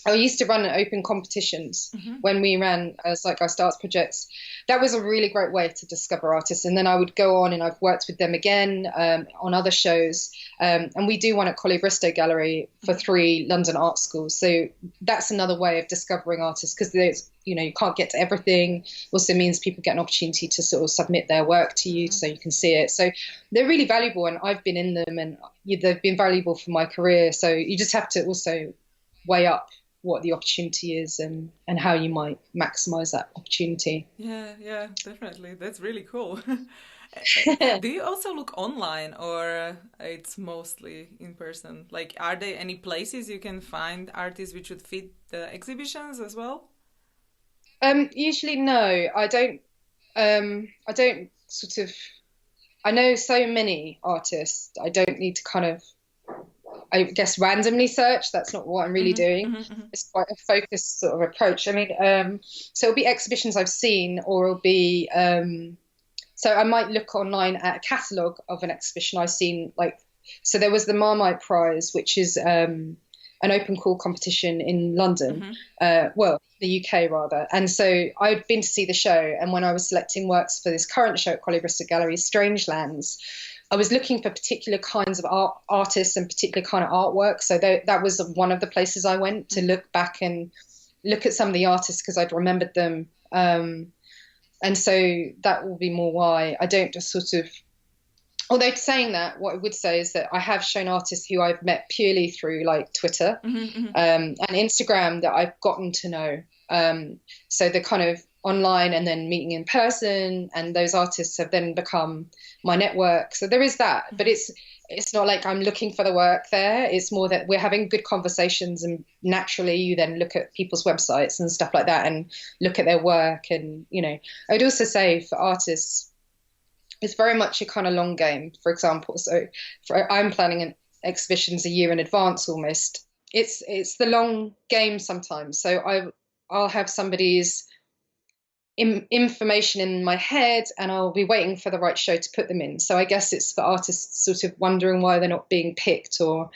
I used to run open competitions Hmm. when we ran as like our starts projects. That was a really great way to discover artists. And then I would go on and I've worked with them again on other shows. And we do one at Collyer Bristow Gallery for 3 London art schools. So that's another way of discovering artists because you can't get to everything. Also means people get an opportunity to sort of submit their work to you Hmm. so you can see it. So they're really valuable and I've been in them and they've been valuable for my career. So you just have to also weigh up what the opportunity is and how you might maximize that opportunity. Yeah, yeah, definitely. That's really cool. Do you also look online or it's mostly in person? Like, are there any places you can find artists which would fit the exhibitions as well? Usually, no, I don't. I don't sort of, I know so many artists. I don't need to kind of, I guess, randomly search. That's not what I'm really doing. It's quite a focused sort of approach. I mean, so it'll be exhibitions I've seen, or it'll be, so I might look online at a catalogue of an exhibition I've seen. Like, so there was the Marmite Prize, which is an open call competition in London, well, the UK rather. And so I'd been to see the show, and when I was selecting works for this current show at Collyer Bristow Gallery, Strangelands, I was looking for particular kinds of artists and particular kind of artwork. So that was one of the places I went to look back and look at some of the artists, because I'd remembered them. And so that will be more why I don't just sort of, although saying that, what I would say is that I have shown artists who I've met purely through like Twitter and Instagram that I've gotten to know. So the kind of online and then meeting in person, and those artists have then become my network. So there is that, but it's not like I'm looking for the work there. It's more that we're having good conversations, and naturally you then look at people's websites and stuff like that and look at their work. And, you know, I'd also say for artists, it's very much a kind of long game, for example. So I'm planning exhibitions a year in advance almost. It's the long game sometimes. So I'll have somebody's information in my head, and I'll be waiting for the right show to put them in. So I guess it's for artists sort of wondering why they're not being picked, or,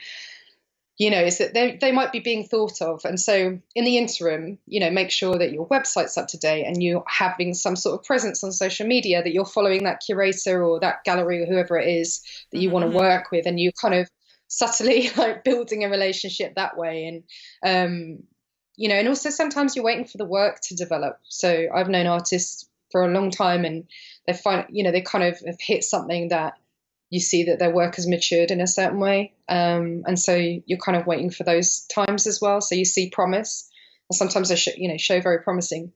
you know, is that they might be being thought of. And so in the interim, you know, make sure that your website's up to date and you're having some sort of presence on social media, that you're following that curator or that gallery or whoever it is that you want to work with, and you kind of subtly like building a relationship that way. And you know, and also sometimes you're waiting for the work to develop. So I've known artists for a long time, and they find, you know, they kind of have hit something that you see that their work has matured in a certain way. And so you're kind of waiting for those times as well. So you see promise, and sometimes I show very promising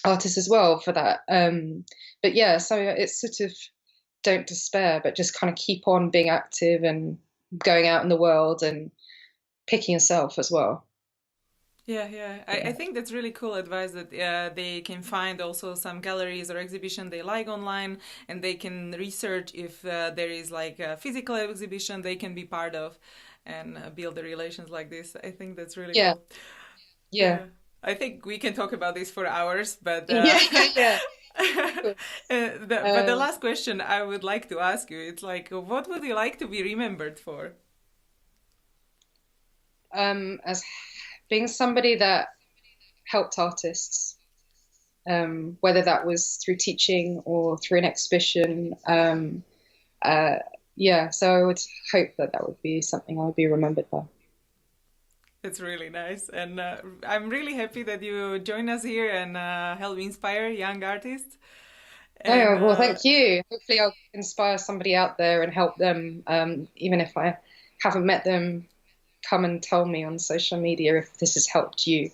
artists as well for that. But yeah, so it's sort of don't despair, but just kind of keep on being active and going out in the world and picking yourself as well. Yeah. I think that's really cool advice, that they can find also some galleries or exhibition they like online, and they can research if there is like a physical exhibition they can be part of, and build the relations like this. I think that's really cool. Yeah. I think we can talk about this for hours, but yeah. But the last question I would like to ask you, it's like, what would you like to be remembered for? As being somebody that helped artists, whether that was through teaching or through an exhibition. So I would hope that would be something I would be remembered by. It's really nice. And I'm really happy that you join us here and help inspire young artists. And, well, thank you. Hopefully I'll inspire somebody out there and help them, even if I haven't met them. Come and tell me on social media if this has helped you.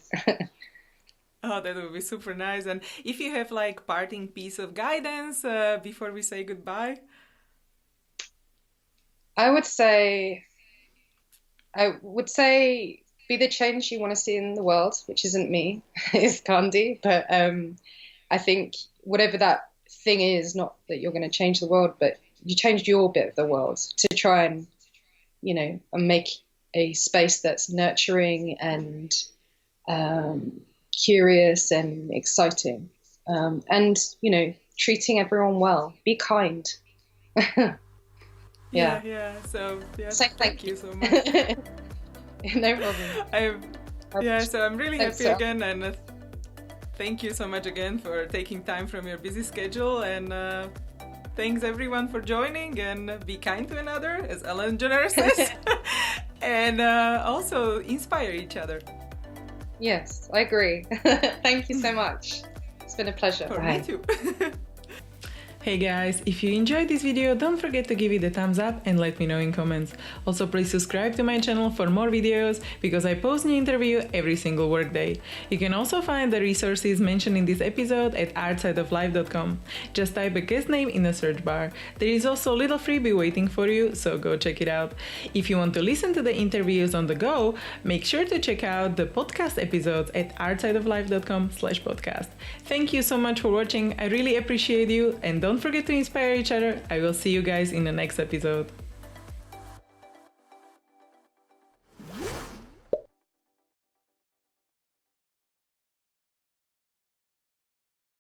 Oh, that would be super nice. And if you have like parting piece of guidance before we say goodbye? I would say be the change you want to see in the world, which isn't me, it's Gandhi. But I think whatever that thing is, not that you're going to change the world, but you change your bit of the world to try and, you know, and make a space that's nurturing and curious and exciting, and, you know, treating everyone well. Be kind. Yeah. So thank you so much. No problem. So I'm really happy again, and thank you so much again for taking time from your busy schedule, and thanks everyone for joining, and be kind to another, as Ellen DeGeneres says. And also inspire each other. Yes, I agree. Thank you so much. It's been a pleasure. For me too. Hey guys, if you enjoyed this video, don't forget to give it a thumbs up and let me know in comments. Also, please subscribe to my channel for more videos because I post new interview every single workday. You can also find the resources mentioned in this episode at artsideoflife.com. Just type a guest name in the search bar. There is also a little freebie waiting for you, so go check it out. If you want to listen to the interviews on the go, make sure to check out the podcast episodes at artsideoflife.com/podcast. Thank you so much for watching. I really appreciate you, and don't forget to inspire each other. I will see you guys in the next episode.